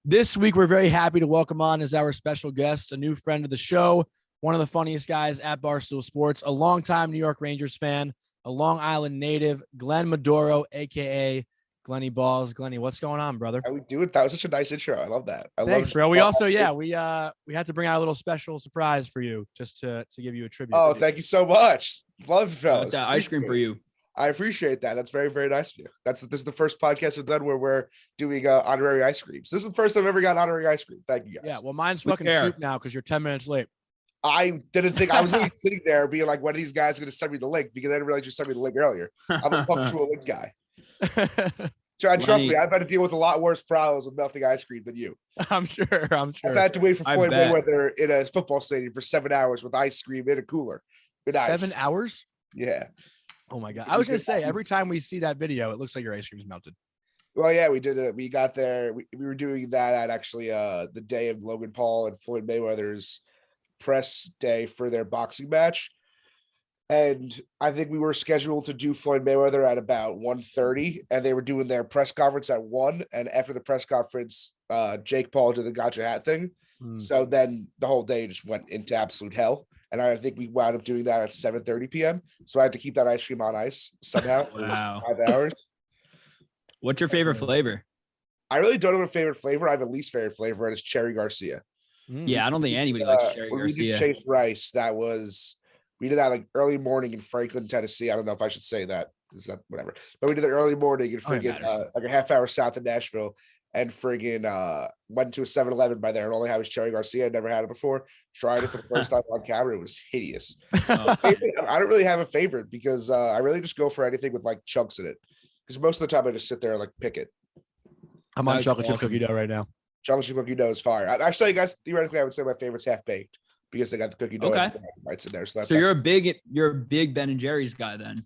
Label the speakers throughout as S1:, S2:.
S1: This week, we're very happy to welcome on as our special guest, a new friend of the show, one of the funniest guys at Barstool Sports, a longtime New York Rangers fan, a Long Island native, Glenn Maduro, a.k.a. Glenny Balls. Glenny, what's going on, brother?
S2: How we do it? That was such a nice intro. I love that.
S1: Thanks, bro. We also, we had to bring out a little special surprise for you just to give you a tribute.
S2: Oh, thank you so much. Love you, fellas.
S3: That ice cream for you.
S2: I appreciate that. That's very, very nice of you. This is the first podcast we've done where we're doing honorary ice creams. This is the first time I've ever got honorary ice cream. Thank you, guys.
S1: Yeah, well, mine's fucking soup now because you're 10 minutes late.
S2: I didn't think I was really sitting there being like, when are these guys going to send me the link? Because I didn't realize you sent me the link earlier. I'm a punctual link guy. Trust me, I've had to deal with a lot worse problems with melting ice cream than you.
S1: I'm sure.
S2: I've had to wait for Floyd Mayweather in a football stadium for 7 hours with ice cream in a cooler.
S1: 7 hours?
S2: Yeah.
S1: Oh my God. I was going to say, every time we see that video, it looks like your ice cream's melted.
S2: Well, yeah, we did it. We got there. We were doing that at actually the day of Logan Paul and Floyd Mayweather's press day for their boxing match. And I think we were scheduled to do Floyd Mayweather at about 1:30, and they were doing their press conference at 1. And after the press conference, Jake Paul did the gotcha hat thing. So then the whole day just went into absolute hell. And I think we wound up doing that at 7:30 p.m. So I had to keep that ice cream on ice somehow.
S3: Wow.
S2: 5 hours.
S3: What's your favorite flavor?
S2: I really don't have a favorite flavor. I have a least favorite flavor, and it's Cherry Garcia.
S3: Yeah, I don't think anybody likes Cherry Garcia.
S2: We did Chase Rice. We did that like early morning in Franklin, Tennessee. I don't know if I should say that. Is that whatever? But we did it early morning in friggin' like a half hour south of Nashville, and friggin' went to a 7-Eleven by there and only had was Cherry Garcia. I'd never had it before. Tried it for the first time on camera. It was hideous. I don't really have a favorite because I really just go for anything with like chunks in it. Because most of the time I just sit there and like pick it.
S1: I'm on chocolate chip cookie dough right now.
S2: Chocolate chip cookie dough is fire. Actually, I guess theoretically I would say my favorite's half baked because they got the cookie dough bites in there. So
S3: you're a big Ben and Jerry's guy then.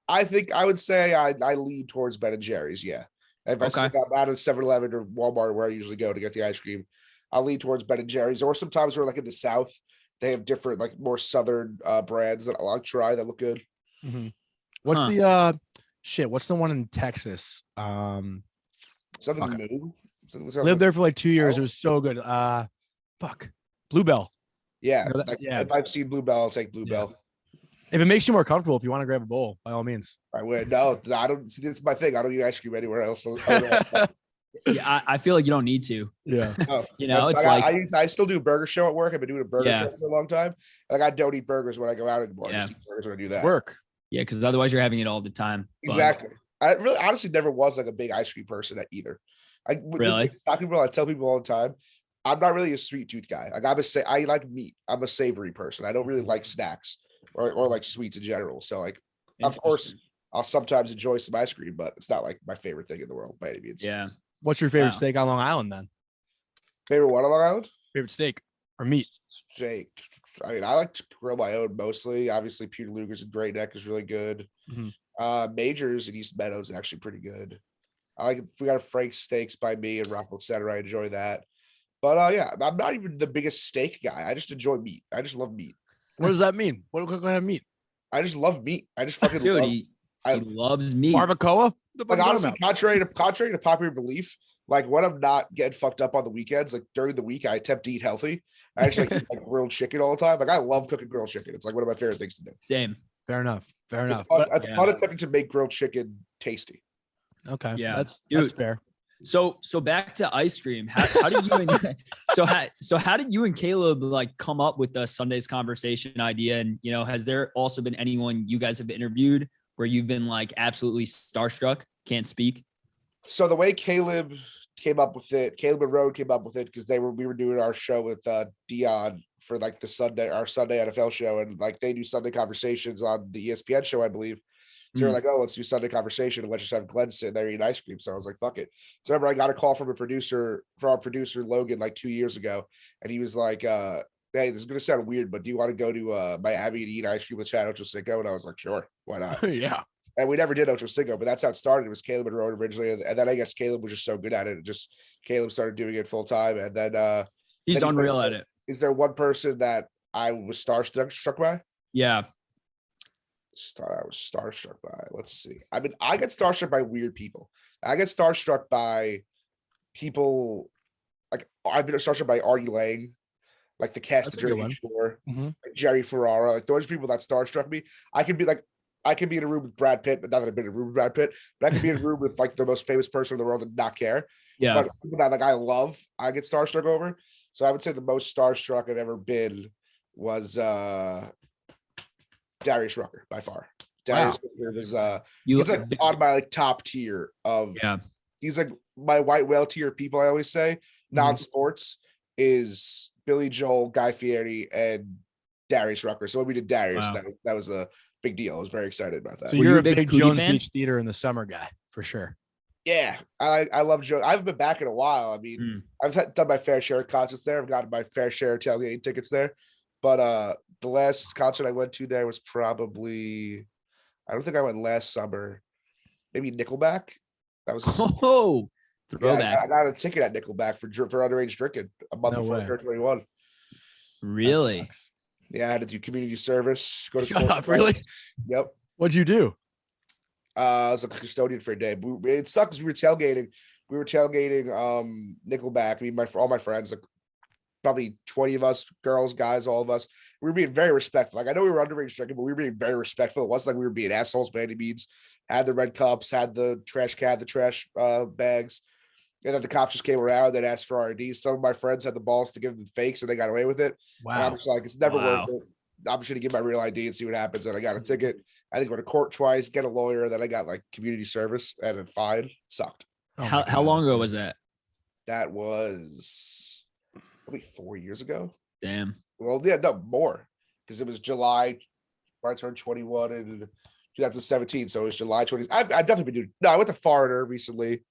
S2: I think I would say I lean towards Ben and Jerry's. Yeah. If I sit out at 7-Eleven or Walmart where I usually go to get the ice cream, I'll lean towards Ben and Jerry's. Or sometimes we're like in the South, they have different like more Southern brands that I'll try that look good.
S1: Mm-hmm. What's the what's the one in Texas?
S2: Something new.
S1: Lived there for like 2 years. It was so good. Bluebell.
S2: Yeah. If I've seen Bluebell, I'll take Bluebell.
S1: If it makes you more comfortable, if you want to grab a bowl, by all means.
S2: I would. No, I don't see. It's my thing. I don't eat ice cream anywhere else.
S3: Yeah, I feel like you don't need to.
S1: Yeah.
S3: It's
S2: I still do a burger show at work. I've been doing a burger show for a long time. Like I don't eat burgers when I go out anymore. I just eat burgers when I do that.
S1: Work.
S3: Yeah, because otherwise you're having it all the time.
S2: Exactly. I really honestly never was like a big ice cream person either. I tell people all the time, I'm not really a sweet tooth guy. Like I like meat. I'm a savory person. I don't really like snacks or like sweets in general. So like, of course, I'll sometimes enjoy some ice cream, but it's not like my favorite thing in the world by any means.
S3: Yeah.
S1: What's your favorite steak on Long Island then?
S2: Favorite what on Long Island?
S1: Favorite steak or meat?
S2: Steak. I mean, I like to grill my own mostly. Obviously, Peter Luger's and Great Neck is really good. Mm-hmm. Majors in East Meadow is actually pretty good. I like we got a Frank's Steaks by me and Rockwell Center. I enjoy that. But I'm not even the biggest steak guy. I just enjoy meat. I just love meat.
S1: What does that mean? What kind of meat?
S2: I just love meat. I just fucking love.
S3: He loves meat.
S1: Barbacoa?
S2: Like honestly, contrary to popular belief, like when I'm not getting fucked up on the weekends, like during the week, I attempt to eat healthy. I actually eat like grilled chicken all the time. Like I love cooking grilled chicken. It's like one of my favorite things to do.
S3: Same.
S1: Fair enough.
S2: It's fun attempting to make grilled chicken tasty.
S1: Okay.
S3: Yeah.
S1: That's fair.
S3: So back to ice cream. How did you how did you and Caleb like come up with the Sunday's conversation idea? And has there also been anyone you guys have interviewed where you've been like absolutely starstruck, can't speak?
S2: So the way Caleb and Road came up with it because we were doing our show with Dion for like our Sunday NFL show, and like they do Sunday conversations on the ESPN show, I believe. So we're like, oh, let's do Sunday conversation and let's just have Glenn sit there eating ice cream. So I was like, fuck it. So remember, I got a call from our producer Logan like 2 years ago, and he was like, hey, this is gonna sound weird, but do you want to go to Miami and eat ice cream with Chad Ochocinco? And I was like, sure, why not?
S1: Yeah.
S2: And we never did Ochocinco, but that's how it started. It was Caleb and Road originally, and then I guess Caleb was just so good at it. Caleb started doing it full time, and then
S3: he's unreal at it.
S2: Is there one person that I was starstruck by?
S3: Yeah.
S2: I was starstruck by. Let's see. I mean, I get starstruck by weird people. I get starstruck by people like I've been starstruck by Artie Lang, like the cast
S1: That's
S2: of
S1: a good
S2: Jersey
S1: one.
S2: Shore,
S1: Mhm.
S2: like Jerry Ferrara, like those people that starstruck me. I could be in a room with Brad Pitt, but not that I've been in a room with Brad Pitt, but I could be in a room with like the most famous person in the world and not care.
S3: Yeah.
S2: But people that like I love, I get starstruck over. So I would say the most starstruck I've ever been was Darius Rucker by far. Darius Rucker was he's like on my like top tier of he's like my white whale tier people, I always say. Non-sports is Billy Joel, Guy Fieri, and Darius Rucker. So when we did Darius, that was a big deal. I was very excited about that.
S1: So you're a big Jones Beach Theater in the summer guy for sure.
S2: Yeah, I love Joe. I haven't been back in a while. I mean, I've done my fair share of concerts there. I've gotten my fair share of tailgate tickets there. But the last concert I went to there was probably, I don't think I went last summer. Maybe Nickelback. That was
S3: throwback.
S2: Yeah, I got a ticket at Nickelback for underage drinking a month before I turned 21.
S3: Really?
S2: Yeah, I had to do community service. Go to
S1: Shut up, really?
S2: Yep.
S1: What'd you do?
S2: I was a custodian for a day. It sucked because we were tailgating. Nickelback. I mean, all my friends, like probably 20 of us, girls, guys, all of us. We were being very respectful. Like I know we were underage drinking, but we were being very respectful. It wasn't like we were being assholes by any means. Had the red cups, had the trash can, the trash bags. And then the cops just came around and asked for IDs. Some of my friends had the balls to give them fakes and they got away with it.
S1: Wow.
S2: And I'm just like, it's never worth it. I'm just going to give my real ID and see what happens. And I got a ticket. I think go to court twice, get a lawyer. Then I got like community service and a fine. It sucked.
S3: How long ago was that?
S2: That was probably 4 years ago.
S3: Damn.
S2: Well, yeah, no, more. Because it was July when I turned 21 in 2017. So it was July 20. I've definitely been doing. No, I went to Florida recently.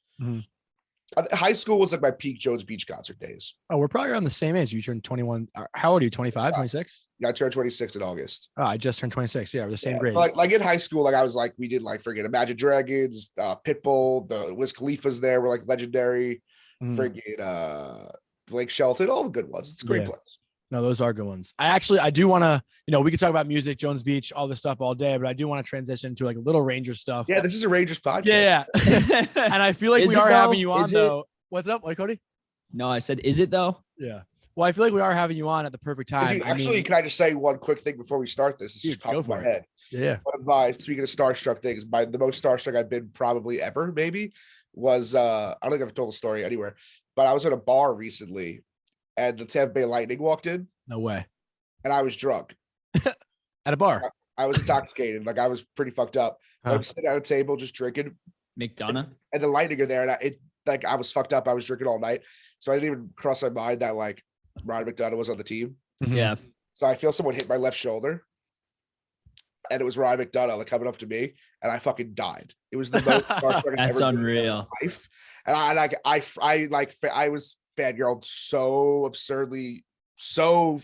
S2: High school was like my peak Jones Beach concert days.
S1: Oh, we're probably around the same age. You turned 21. How old are you? 25, 26?
S2: Yeah, I turned 26 in August.
S1: Oh, I just turned 26. Yeah, we're the same grade.
S2: Like in high school, like I was like, we did like friggin' Imagine Dragons, Pitbull, the Wiz Khalifa's there were like legendary, friggin' Blake Shelton, all the good ones. It's a great place.
S1: No, those are good ones. I do want to, we could talk about music, Jones Beach, all this stuff all day, but I do want to transition to like a little Rangers stuff.
S2: Yeah, this is a Rangers podcast.
S1: Yeah. And I feel like we are having you on though. What's up? What, Cody?
S3: No, I said, is it though?
S1: Yeah. Well, I feel like we are having you on at the perfect time.
S2: Dude, actually, can I just say one quick thing before we start this? It's just popped in my head.
S1: Yeah.
S2: One of my, speaking of starstruck things, the most starstruck I've been probably ever, maybe, was I don't think I've told the story anywhere, but I was at a bar recently and the Tampa Bay Lightning walked in.
S1: No way.
S2: And I was drunk.
S1: At a bar.
S2: I was intoxicated. Like I was pretty fucked up. I'm sitting at a table just drinking.
S3: McDonough.
S2: And the Lightning are there. And I was fucked up. I was drinking all night. So I didn't even cross my mind that like Ryan McDonough was on the team.
S3: Yeah.
S2: So I feel someone hit my left shoulder. And it was Ryan McDonough like coming up to me. And I fucking died. It was the most starstruck I've ever
S3: unreal.
S2: In my life. And I was fangirled so absurdly, so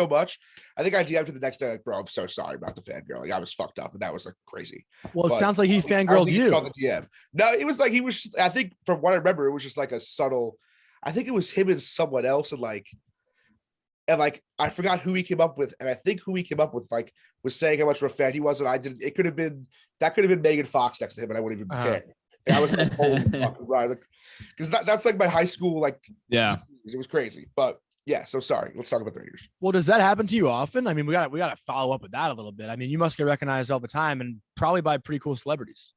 S2: much. I think I DM'd to the next day, like, bro, I'm so sorry about the fangirl. Like I was fucked up, and that was like crazy.
S1: Well, it sounds like he fangirled you.
S2: On the DM. No, it was like he was. I think from what I remember, it was just like a subtle. I think it was him and someone else, and I forgot who he came up with, and I think who he came up with like was saying how much of a fan he was, and I didn't. It could have been Megan Fox next to him, and I wouldn't even care. And I was like, holy fucking right, because that's like my high school, like it was crazy, but. Yeah, so sorry. Let's talk about the Rangers.
S1: Well, does that happen to you often? I mean, we got to follow up with that a little bit. I mean, you must get recognized all the time and probably by pretty cool celebrities.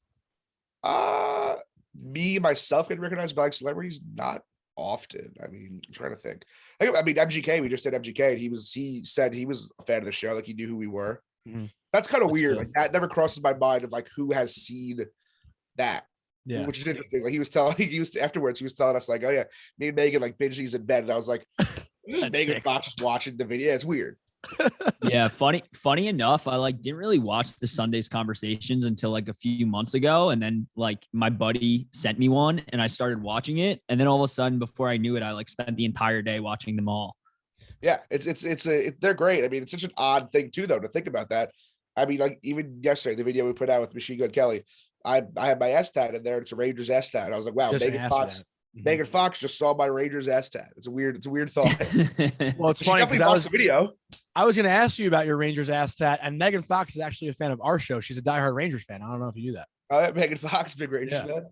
S2: Me myself getting recognized by like celebrities, not often. I mean, I'm trying to think. I mean, MGK. We just did MGK, and he said he was a fan of the show, like he knew who we were. That's kind of weird. Cool. Like that never crosses my mind of like who has seen that. Yeah, which is interesting. Like he was afterwards, he was telling us like, oh yeah, me and Megan like binge these in bed, and I was like, Megan Fox watching the video. Yeah, it's weird.
S3: Yeah, funny enough, I like didn't really watch the Sundays conversations until like a few months ago, and then like my buddy sent me one, and I started watching it, and then all of a sudden, before I knew it, I like spent the entire day watching them all.
S2: Yeah, they're great. I mean, it's such an odd thing too, though, to think about that. I mean, like even yesterday, the video we put out with Machine Gun Kelly, I had my S tat in there. It's a Rangers S tat, and I was like, wow, Megan Fox just saw my Rangers S tat. It's a weird thought.
S1: Well, it's funny because I was going to ask you about your Rangers ass tat, and Megan Fox is actually a fan of our show. She's a diehard Rangers fan. I don't know if you knew that.
S2: Megan Fox, big Rangers
S1: Yeah.
S2: fan.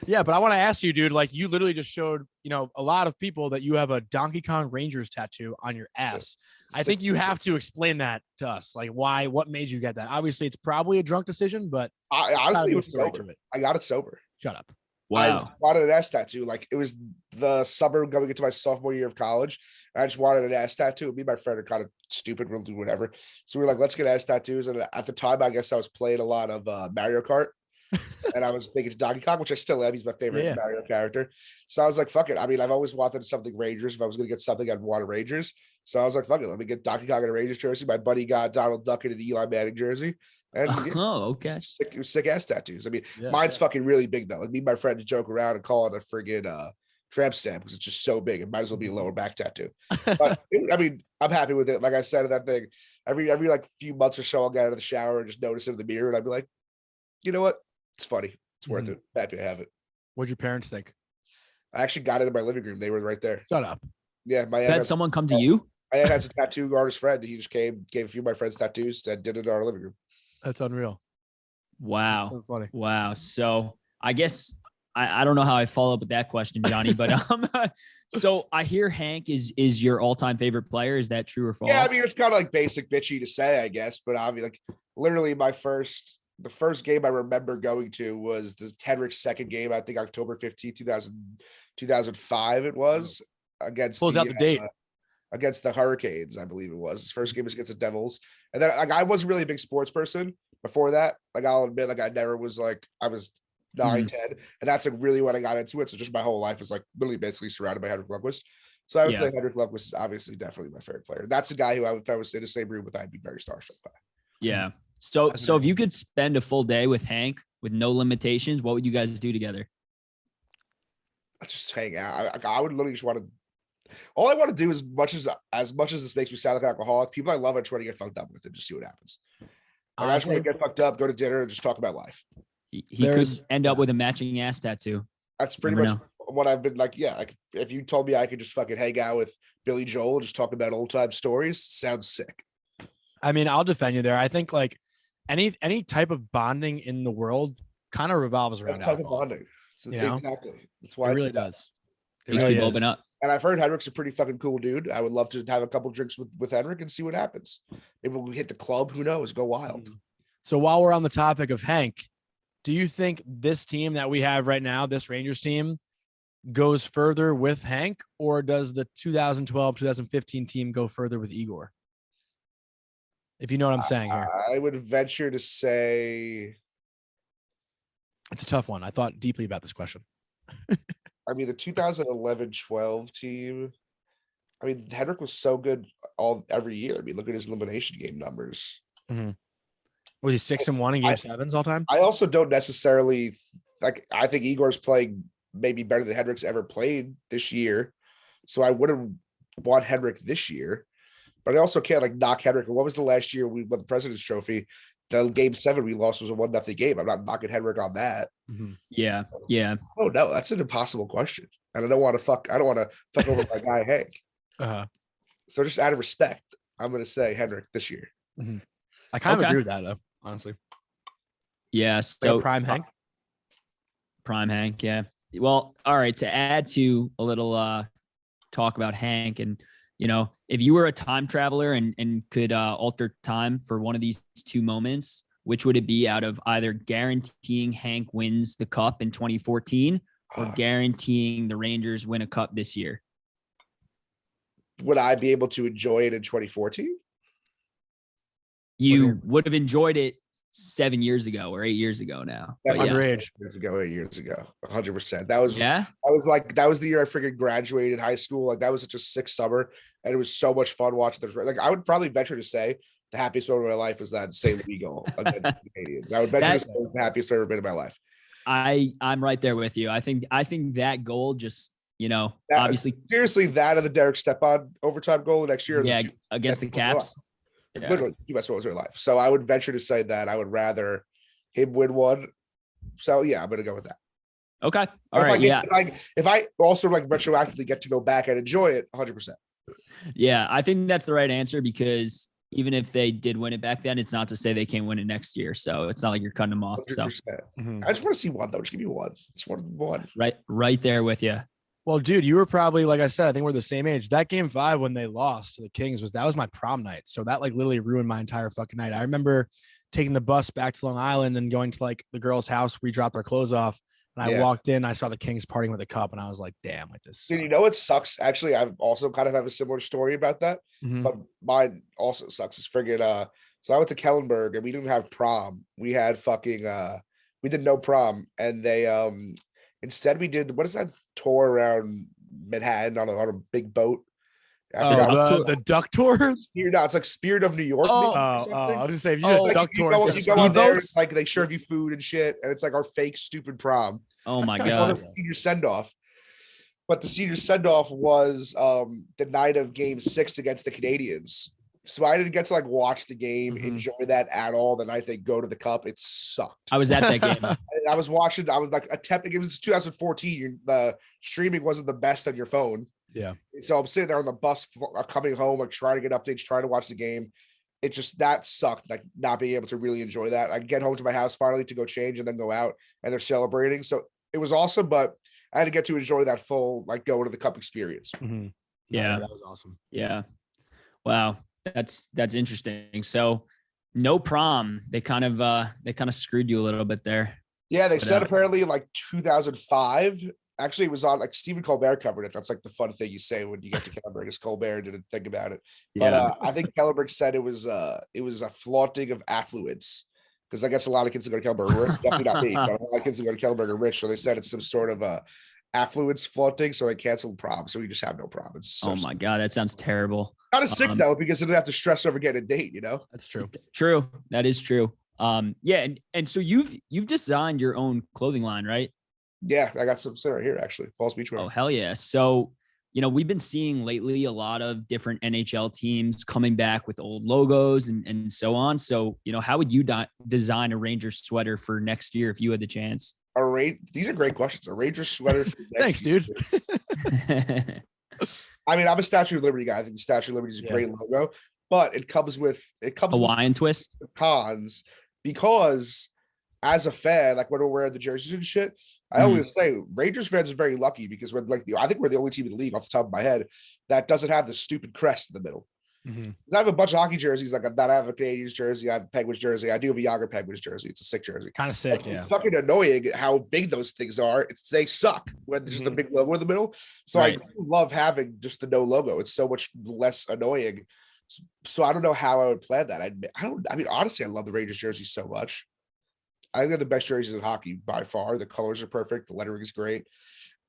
S1: Yeah, but I want to ask you, dude, like you literally just showed, a lot of people that you have a Donkey Kong Rangers tattoo on your ass. I think you have to explain that to us. Like what made you get that? Obviously, it's probably a drunk decision, but
S2: I honestly, it was
S1: story
S2: sober.
S1: to it.
S2: I got it sober.
S1: Shut up.
S2: I
S3: Wow.
S2: wanted an ass tattoo. Like it was the summer going into my sophomore year of college. I just wanted an ass tattoo. Me and my friend are kind of stupid. We'll do whatever. So we were like, let's get ass tattoos. And at the time, I guess I was playing a lot of Mario Kart. And I was thinking to Donkey Kong, which I still am. He's my favorite Mario character. So I was like, fuck it. I mean, I've always wanted something Rangers. If I was going to get something, I'd want a Rangers. So I was like, fuck it. Let me get Donkey Kong in a Rangers jersey. My buddy got Donald Duck in an Eli Manning jersey. And
S3: Okay.
S2: Sick ass tattoos. I mean, mine's fucking really big though. Like me and my friend joke around and call it a friggin' tramp stamp because it's just so big. It might as well be a lower back tattoo. But I mean, I'm happy with it. Like I said, that thing every like few months or so, I'll get out of the shower and just notice it in the mirror, and I'd be like, you know what? It's funny. It's worth it. Happy to have it.
S1: What'd your parents think?
S2: I actually got it in my living room. They were right there.
S1: Shut up.
S2: Yeah, my
S3: Had someone come to you?
S2: I had a tattoo artist friend. He just came, gave a few of my friends tattoos, and did it in our living room.
S1: That's unreal.
S3: Wow.
S1: So funny.
S3: Wow. So I guess I don't know how I follow up with that question, Johnny, but so I hear Hank is your all-time favorite player. Is that true or false?
S2: Yeah, I mean, it's kind of like basic bitchy to say, I guess, but I mean, like literally the first game I remember going to was the Henrik's second game, I think October 15th, 2005 it was, against
S1: Close out the date.
S2: Against the Hurricanes, I believe it was. His first game was against the Devils. And then like I wasn't really a big sports person before that. Like I'll admit, like I never was like, I was 9, 10. And that's like really when I got into it. So just my whole life was like really basically surrounded by Henrik Lundqvist. So I would say Henrik Lundqvist is obviously definitely my favorite player. That's a guy who if I was in the same room with, I'd be very starstruck by.
S3: Yeah. So if you could spend a full day with Hank with no limitations, what would you guys do together?
S2: I just hang out. I would literally just want to. All I want to do is as much as this makes me sound like an alcoholic, people I love, I try to get fucked up with and just see what happens. Like, I just want to get fucked up, go to dinner, and just talk about life.
S3: He could end up with a matching ass tattoo.
S2: That's pretty much what I've been like. Yeah, like if you told me I could just fucking hang out with Billy Joel and just talk about old time stories, sounds sick.
S1: I mean, I'll defend you there. I think like any type of bonding in the world kind of revolves around
S2: type of bonding. Exactly. That's why
S1: it really does.
S3: It really does. Open up.
S2: And I've heard Henrik's a pretty fucking cool dude. I would love to have a couple drinks with Henrik and see what happens. Maybe we'll hit the club. Who knows? Go wild.
S1: So while we're on the topic of Hank, do you think this team that we have right now, this Rangers team, goes further with Hank, or does the 2012-2015 team go further with Igor? If you know what I'm saying here.
S2: I would venture to say
S1: it's a tough one. I thought deeply about this question.
S2: I mean, the 2011-12 team, I mean, Henrik was so good every year. I mean, look at his elimination game numbers.
S1: Mm-hmm. Was he 6-1 in game sevens all time?
S2: I also don't necessarily like, I think Igor's playing maybe better than Henrik's ever played this year. So I wouldn't want Henrik this year, but I also can't like knock Henrik. What was the last year we won the President's Trophy? The game 7 we lost was a 1-0 game. I'm not knocking Henrik on that.
S1: Mm-hmm.
S3: Yeah.
S2: Oh no, that's an impossible question. And I don't want to fuck over my guy Hank.
S1: Uh-huh.
S2: So just out of respect, I'm gonna say Henrik this year.
S1: Mm-hmm. I kind of agree with that though, honestly.
S3: Yeah. So
S1: like prime Hank.
S3: Prime Hank, yeah. Well, all right. To add to a little talk about Hank, and if you were a time traveler and could alter time for one of these two moments, which would it be out of either guaranteeing Hank wins the cup in 2014 or guaranteeing the Rangers win a cup this year?
S2: Would I be able to enjoy it in 2014?
S3: You would have enjoyed it 7 years ago or 8 years ago now.
S1: Underage.
S2: 8 years ago, 100%. That was that was the year I freaking graduated high school. Like that was such a sick summer, and it was so much fun watching those. Like I would probably venture to say the happiest moment of my life was that St. Louis goal against the Canadians. I would venture to say it was the happiest I've ever been in my life.
S3: I'm right there with you. I think that goal just obviously
S2: seriously that and the Derek Stepan overtime goal the next year.
S3: Yeah, against the Caps.
S2: Yeah. Literally, two best moments of your life. So I would venture to say that I would rather him win one. So yeah, I'm gonna go with that.
S3: Okay. All right.
S2: If I also like retroactively get to go back and enjoy it, 100%.
S3: Yeah, I think that's the right answer because even if they did win it back then, it's not to say they can't win it next year. So it's not like you're cutting them off. So
S2: 100%. I just want to see one though. Just give me one. Just one.
S3: Right there with you.
S1: Well, dude, you were probably, like I said, I think we're the same age. That game 5 when they lost to the Kings that was my prom night. So that like literally ruined my entire fucking night. I remember taking the bus back to Long Island and going to like the girl's house. We dropped our clothes off. And I walked in, I saw the Kings partying with a cup, and I was like, damn, like this sucks.
S2: Dude, you know what sucks? Actually, I also kind of have a similar story about that, but mine also sucks. It's friggin' so I went to Kellenberg and we didn't have prom. We had fucking we did no prom, and they instead we did, what is that tour around Manhattan on a big boat?
S1: The duck tour?
S2: No, it's like Spirit of New York.
S1: I was just say if you did a duck tour,
S2: you go on there, it's like they serve you food and shit, and it's like our fake stupid prom.
S3: Oh my god!
S2: Senior send off, but the senior send off was the night of Game 6 against the Canadians. So I didn't get to like watch the game, enjoy that at all. The night they go to the cup, it sucked.
S3: I was at that game.
S2: I was watching. I was like attempting. It was 2014. The streaming wasn't the best on your phone.
S1: Yeah.
S2: So I'm sitting there on the bus coming home, like trying to get updates, trying to watch the game. It just, that sucked, like not being able to really enjoy that. I get home to my house finally to go change and then go out, and they're celebrating. So it was awesome, but I had to get to enjoy that full, like going to the cup experience.
S3: Yeah.
S1: That was awesome.
S3: Yeah. Wow. That's interesting. So no prom. They kind of screwed you a little bit there.
S2: Yeah. They said apparently in like 2005. Actually, it was on, like, Stephen Colbert covered it. That's like the fun thing you say when you get to Kellenberg, is Colbert didn't think about it. But I think Kellenberg said it was a flaunting of affluence, because I guess a lot of kids that go to Kellenberg are rich. Definitely not me, but a lot of kids that go to Kellenberg are rich. So they said it's some sort of affluence flaunting. So they canceled prom. So we just have no prom. It's so
S3: my god, that sounds terrible.
S2: Kind of sick though, because they didn't have to stress over getting a date. You know,
S1: that's true.
S3: True, that is true. Yeah, and so you've designed your own clothing line, right?
S2: Yeah, I got some right here actually. Paul's Beachwear.
S3: Oh hell yeah! So we've been seeing lately a lot of different NHL teams coming back with old logos and so on. So how would you design a Rangers sweater for next year if you had the chance?
S2: These are great questions. A Rangers sweater.
S1: Thanks, dude.
S2: I mean, I'm a Statue of Liberty guy. I think the Statue of Liberty is a great logo, but it comes
S3: Hawaiian twist
S2: cons, because as a fan, like when we're wearing the jerseys and shit, I always say Rangers fans are very lucky, because we're like, I think we're the only team in the league off the top of my head that doesn't have the stupid crest in the middle. I have a bunch of hockey jerseys like that. I have a Canadiens jersey, I have a Penguins jersey, I do have a Yager Penguins jersey. It's a sick jersey.
S1: Kind of sick, yeah.
S2: It's fucking annoying how big those things are. They suck when there's just a big logo in the middle. So I love having just the no logo. It's so much less annoying. So I don't know how I would plan that. I mean, honestly, I love the Rangers jersey so much. I think they're the best jerseys in hockey by far. The colors are perfect. The lettering is great.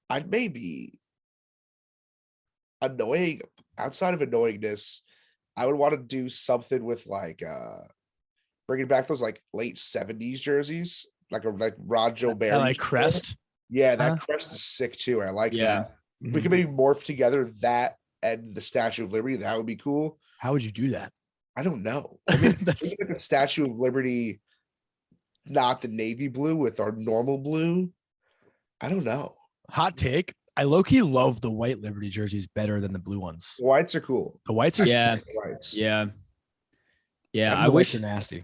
S2: I'd maybe annoying, outside of annoyingness, I would want to do something with like bringing back those like late 70s jerseys, like Rod Joe Barry.
S1: Like crest.
S2: Yeah, that crest is sick too. I like that. We could maybe morph together that and the Statue of Liberty. That would be cool.
S1: How would you do that?
S2: I don't know. I mean, maybe like a Statue of Liberty, not the navy blue with our normal blue. I don't know.
S1: Hot take. I low-key love the white Liberty jerseys better than the blue ones.
S2: The whites are cool.
S1: The whites are sick.
S3: Yeah. I wish
S1: they're nasty.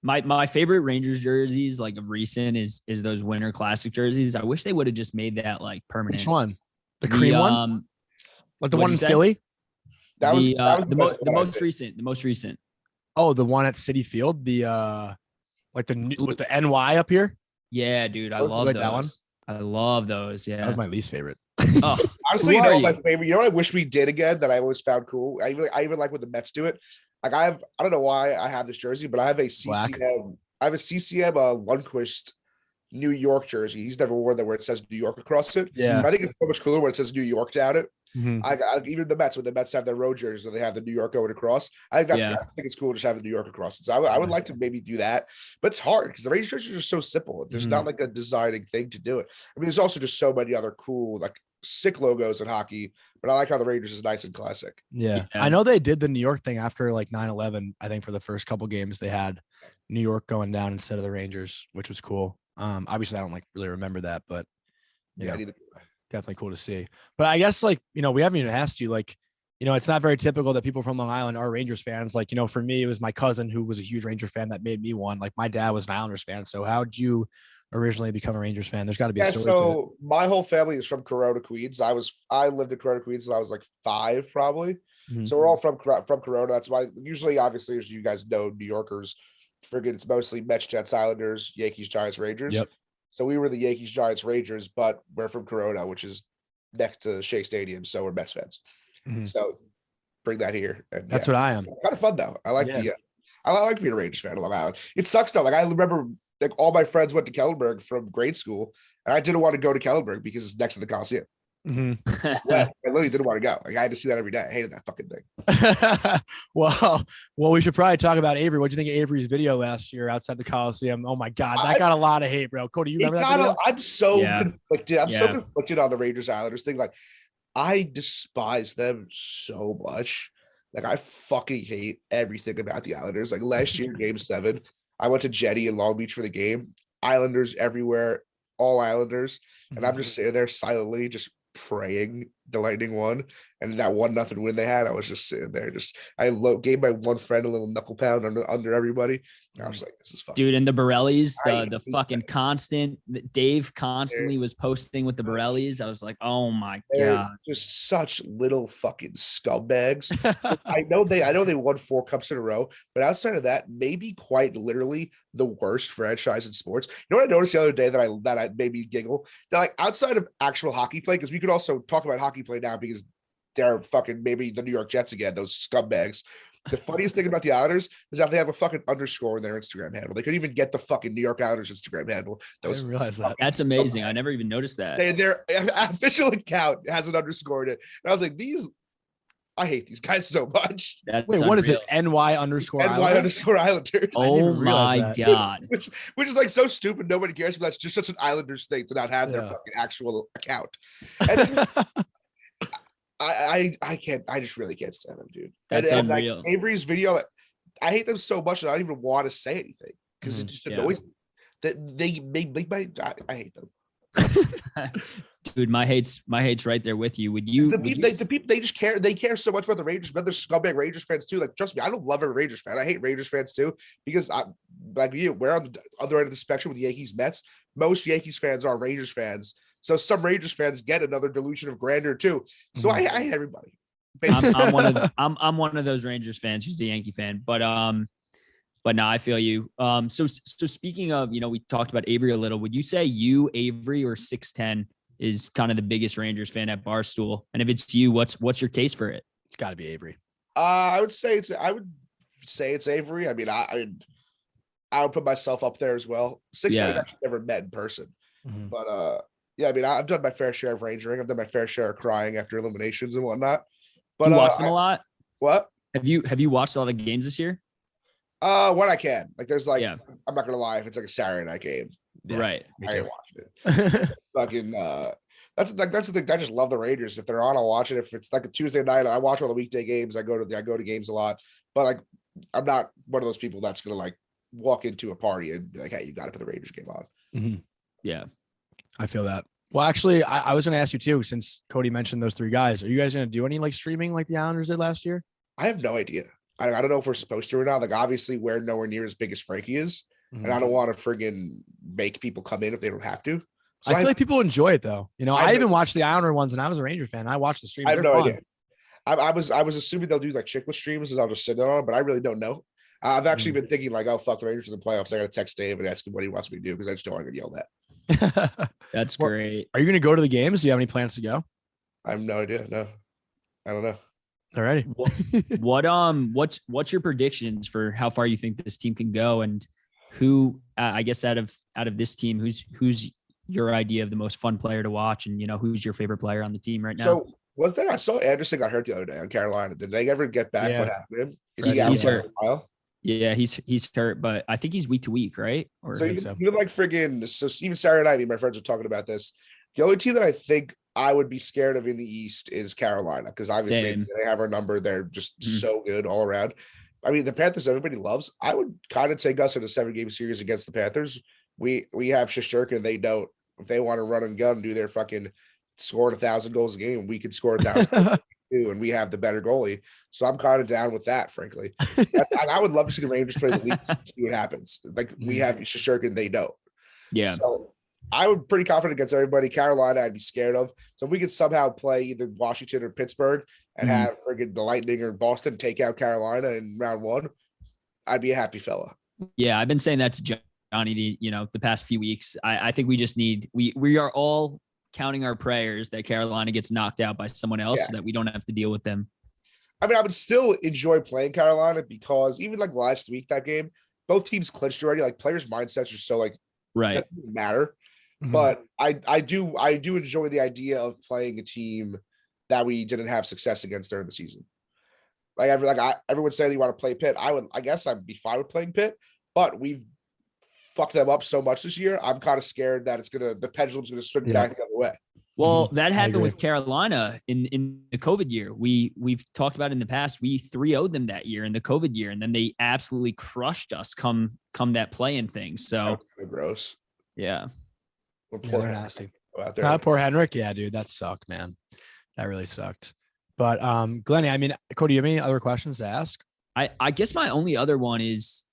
S3: My favorite Rangers jerseys, like of recent, is those Winter Classic jerseys. I wish they would have just made that like permanent.
S1: Which one? The cream one? Like the one in Philly?
S2: That was
S3: the most recent. The most recent.
S1: Oh, the one at Citi Field. The like with the NY up here.
S3: Yeah, dude, I love that one. I love those. Yeah,
S1: that was my least favorite.
S2: Oh, honestly, my favorite. You know what I wish we did again that I always found cool. I even like when the Mets do it. Like I don't know why I have this jersey, but I have a CCM. Black. I have a CCM Lundqvist New York jersey. He's never worn that where it says New York across it.
S1: Yeah,
S2: I think it's so much cooler when it says New York down it. Even the Mets, when the Mets have their road jerseys and they have the New York going across, I think it's cool just having New York across it. So I would like to maybe do that, but it's hard because the Rangers jerseys are so simple. There's not like a designing thing to do it. I mean, there's also just so many other cool, like sick logos in hockey, but I like how the Rangers is nice and classic.
S1: Yeah. I know they did the New York thing after like 9/11. I think for the first couple games they had New York going down instead of the Rangers, which was cool. Obviously I don't like really remember that, but definitely cool to see. But I guess like, we haven't even asked you, like, it's not very typical that people from Long Island are Rangers fans. Like, for me, it was my cousin who was a huge Ranger fan that made me one. Like, my dad was an Islanders fan. So how'd you originally become a Rangers fan? There's got to be a
S2: Yeah,
S1: story to it.
S2: so my whole family is from Corona, Queens. I lived in Corona, Queens, until I was like 5, probably.
S1: Mhm.
S2: So we're all from Corona. That's why usually, obviously, as you guys know, New Yorkers, forget it's mostly Mets, Jets, Islanders, Yankees, Giants, Rangers.
S1: Yep.
S2: So we were the Yankees, Giants, Rangers, but we're from Corona, which is next to Shea Stadium. So we're Mets fans.
S1: Mhm.
S2: So bring that here. And
S1: That's what I am.
S2: kind of fun though. I like
S1: Yeah.
S2: I like being a Rangers fan on Long Island. It sucks though. Like I remember, like all my friends went to Kellenberg from grade school, and I didn't want to go to Kellenberg because it's next to the Coliseum.
S1: Mhm.
S2: I literally didn't want to go. Like I had to see that every day. I hated that fucking thing.
S1: well, we should probably talk about Avery. What do you think of Avery's video last year outside the Coliseum? Oh my God, that got a lot of hate, bro. Cody, you remember that video?
S2: I'm so conflicted. I'm so
S3: Yeah.
S2: conflicted on the Rangers Islanders thing. Like I despise them so much. Like I fucking hate everything about the Islanders. Like last year, Game 7, I went to Jetty in Long Beach for the game. Islanders everywhere, all Islanders, and I'm just sitting there silently, just praying the Lightning won, and that 1-0 win they had. I was just sitting there, gave my one friend a little knuckle pound under everybody. And I was like, "This is fucking
S3: Dude, and the Borellis,
S2: I
S3: the
S2: hate
S3: fucking
S2: that.
S3: constant Dave constantly was posting with the Borellis. I was like, oh my
S2: They're
S3: God.
S2: just such little fucking scumbags. I know they won 4 cups in a row, but outside of that, maybe quite literally the worst franchise in sports. You know what I noticed the other day that I made me giggle? That like outside of actual hockey play, because we could also talk about hockey play now because they're fucking maybe the New York Jets again, those scumbags. The funniest thing about the Islanders is that they have a fucking underscore in their Instagram handle. They couldn't even get the fucking New York Islanders Instagram handle.
S1: I didn't realize that.
S3: That's amazing. I never even noticed that.
S2: Their official account has an underscore in it. And I was like, I hate these guys so much.
S3: That's
S1: Wait, what is it?
S3: unreal.
S1: NY underscore
S2: NY
S1: Islanders?
S2: underscore Islanders.
S3: Oh
S1: didn't realize
S3: my
S1: that.
S3: God.
S2: Which is like so stupid. Nobody cares, but that's just such an Islanders thing to not have their
S1: Yeah.
S2: fucking actual account. And then, I can't. I just really can't stand them, dude.
S3: That's
S2: and like
S3: unreal.
S2: Avery's video, I hate them so much that I don't even want to say anything because it just
S3: Yeah.
S2: annoys me. That they make my. I hate them.
S3: Dude, my hate's right there with you. Would you?
S2: The people they just care. They care so much about the Rangers, but they're scumbag Rangers fans too. Like, trust me, I don't love a Rangers fan. I hate Rangers fans too because I like you. We're on the other end of the spectrum with the Yankees, Mets. Most Yankees fans are Rangers fans, so some Rangers fans get another delusion of grandeur too. So I hate everybody.
S3: I'm one of those Rangers fans who's a Yankee fan, but no, I feel you. So speaking of, we talked about Avery a little. Would you say you, Avery, or 610 is kind of the biggest Rangers fan at Barstool? And if it's you, what's your case for it?
S1: It's got to be Avery.
S2: I would say it's Avery. I mean, I would put myself up there as well. 610 I've actually never met in person, but yeah, I mean, I've done my fair share of Rangering. I've done my fair share of crying after eliminations and whatnot. But
S3: you watch them a lot.
S2: What?
S3: Have you watched a lot of games this year?
S2: When I can. Like, there's like, I'm not gonna lie, if it's like a Saturday night game,
S3: Right.
S2: I ain't watching it. Fucking that's the thing. I just love the Rangers. If they're on, I'll watch it. If it's like a Tuesday night, I watch all the weekday games. I go to games a lot, but like I'm not one of those people that's gonna like walk into a party and be like, hey, you got to put the Rangers game on.
S3: Yeah,
S1: I feel that. Well, actually, I was going to ask you too, since Cody mentioned those 3 guys. Are you guys going to do any like streaming like the Islanders did last year?
S2: I have no idea. I don't know if we're supposed to or not. Like, obviously, we're nowhere near as big as Frankie is, and I don't want to friggin' make people come in if they don't have to. So
S1: I feel like people enjoy it though. I even watched the Islander ones, and I was a Ranger fan. I watched the stream.
S2: I have no idea. I was assuming they'll do like chickless streams, and I'll just sit on, but I really don't know. I've actually been thinking like, oh fuck the Rangers in the playoffs. I got to text Dave and ask him what he wants me to do because I just don't want to get yelled at.
S3: that's great.
S1: Are you going to go to the games? Do you have any plans to go?
S2: I have no idea. No, I don't know.
S1: Alrighty.
S3: What's your predictions for how far you think this team can go, and who I guess out of this team, who's your idea of the most fun player to watch, and who's your favorite player on the team right now?
S2: So I saw Anderson got hurt the other day on Carolina. Did they ever get back? What happened to him?
S3: He's hurt. Yeah, he's hurt, but I think he's week to week, right?
S2: Or so you're like friggin' so even Saturday night, my friends were talking about this. The only team that I think I would be scared of in the East is Carolina, because obviously they have our number. They're just so good all around. I mean, the Panthers everybody loves. I would kind of take us in a 7-game series against the Panthers. We have Shesterkin and they don't. If they want to run and gun, do their fucking scoring 1,000 goals a game, we could score 1,000. too, and we have the better goalie. So I'm kind of down with that, frankly. And I would love to see the Rangers play the league and see what happens. Like we have Shesterkin, they don't.
S3: Yeah.
S2: So I would pretty confident against everybody. Carolina, I'd be scared of. So if we could somehow play either Washington or Pittsburgh and have friggin' the Lightning or Boston take out Carolina in round 1, I'd be a happy fella.
S3: Yeah, I've been saying that to Johnny the past few weeks. I think we just need we are all counting our prayers that Carolina gets knocked out by someone else so that we don't have to deal with them.
S2: I mean, I would still enjoy playing Carolina because even like last week, that game, both teams clinched already. Like players' mindsets are so like
S3: right
S2: that doesn't matter. But I do enjoy the idea of playing a team that we didn't have success against during the season. Like everyone saying you want to play Pitt. I guess I'd be fine with playing Pitt, but we've fucked them up so much this year. I'm kind of scared that the pendulum's gonna swing back the other way.
S3: Well, that happened with Carolina in the COVID year. We've talked about in the past. We 3-0'd them that year in the COVID year, and then they absolutely crushed us come that play-in thing. So
S2: gross.
S3: Yeah.
S1: They're nasty. Poor Henrik. Yeah, dude, that sucked, man. That really sucked. But Glenny, I mean, Cody, you have any other questions to ask?
S3: I guess my only other one is,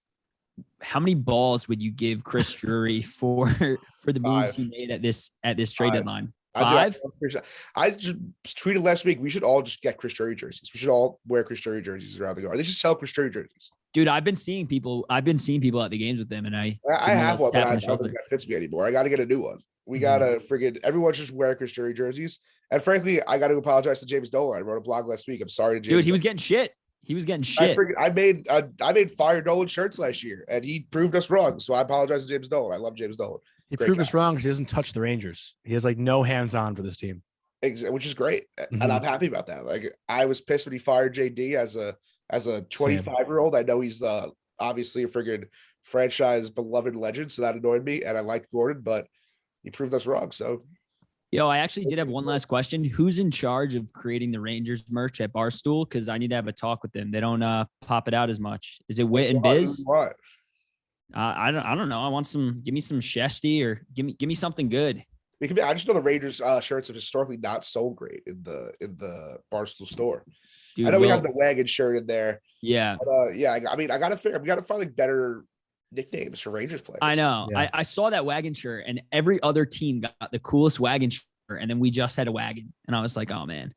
S3: how many balls would you give Chris Drury for the moves he made at this trade deadline? 5?
S2: I just tweeted last week, we should all just get Chris Drury jerseys. We should all wear Chris Drury jerseys around the yard. They should sell Chris Drury jerseys.
S3: Dude, I've been seeing people at the games with them, and I
S2: have one, but I don't think that fits me anymore. I got to get a new one. We got to everyone should wear Chris Drury jerseys. And frankly, I got to apologize to James Dolan. I wrote a blog last week. I'm sorry to James.
S3: Dude, he was getting shit. I
S2: made Fire Dolan shirts last year, and he proved us wrong. So I apologize to James Dolan. I love James Dolan.
S1: He proved us wrong because he doesn't touch the Rangers. He has like no hands-on for this team.
S2: Which is great. And I'm happy about that. Like I was pissed when he fired JD as a 25-year-old. I know he's obviously a friggin' franchise beloved legend, so that annoyed me. And I liked Gordon, but he proved us wrong. So
S3: I actually did have one last question. Who's in charge of creating the Rangers merch at Barstool? Because I need to have a talk with them. They don't pop it out as much. Is it Wit and Biz?
S2: What?
S3: I don't know. I want give me some Shesty or give me something good.
S2: I just know the Rangers shirts have historically not sold great in the Barstool store. Dude, I know we have the wagon shirt in there.
S3: Yeah.
S2: But, I mean, I gotta find like better nicknames for Rangers players.
S3: I know. Yeah. I saw that wagon shirt, and every other team got the coolest wagon shirt, and then we just had a wagon, and I was like, oh man.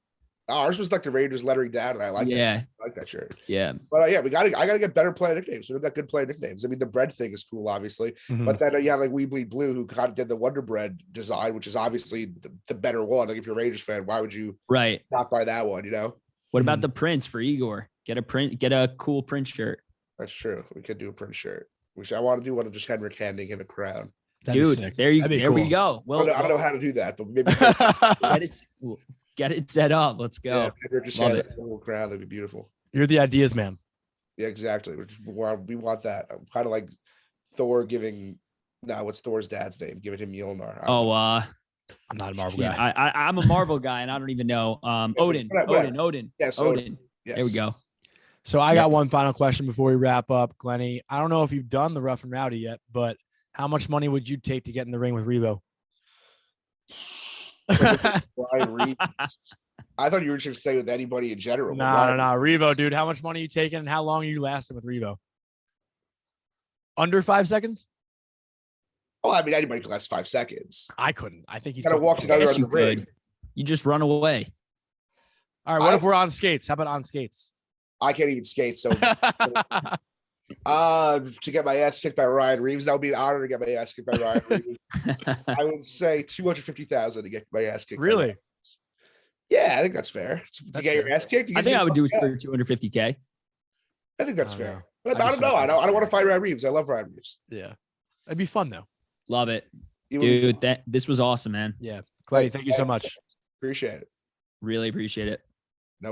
S2: Ours was like the Rangers lettering down, and I like that. I like that shirt.
S3: Yeah.
S2: But I gotta get better player nicknames. We've got good player nicknames. I mean, the bread thing is cool, obviously. But then you have like We Bleed Blue, who kind of did the Wonder Bread design, which is obviously the better one. Like if you're a Rangers fan, why would you not buy that one? You know.
S3: What about the prints for Igor? Get a cool print shirt.
S2: That's true. We could do a print shirt. I want to do one of just Henrik handing him a crown.
S3: Dude, there we go. Well,
S2: I don't know how to do that, but maybe
S3: get it set up. Let's go.
S2: Yeah, Henrik just had a little crown. That'd be beautiful.
S1: You're the ideas man.
S2: Yeah, exactly. We want that. I'm kind of like Thor giving. No, what's Thor's dad's name? Giving him Mjolnir.
S1: I'm not a Marvel guy.
S3: I'm a Marvel guy, and I don't even know. Odin.
S2: Yes,
S3: Odin.
S2: Yes.
S3: There we go.
S1: So I got one final question before we wrap up, Glenny. I don't know if you've done the Rough and Rowdy yet, but how much money would you take to get in the ring with Revo?
S2: I thought you were just saying with anybody in general.
S1: No. Revo, dude. How much money are you taking, and how long are you lasting with Revo? Under 5 seconds?
S2: Oh, I mean, anybody could last 5 seconds.
S1: I couldn't. I think you
S2: gotta walk to the other end of the ring.
S3: You just run away.
S1: All right. What if we're on skates? How about on skates?
S2: I can't even skate, so to get my ass kicked by Ryan Reeves, that would be an honor to get my ass kicked by Ryan Reeves. I would say $250,000 to get my ass kicked.
S1: Really?
S2: Yeah, I think that's fair. To get your ass kicked,
S3: I think I would do it for $250K.
S2: I think that's fair. But I don't know. I don't want to fight Ryan Reeves. I love Ryan Reeves.
S1: Yeah, it'd be fun though.
S3: Love it, dude. This was awesome, man.
S1: Yeah, Clay, thank you so much.
S2: Appreciate it.
S3: Really appreciate it.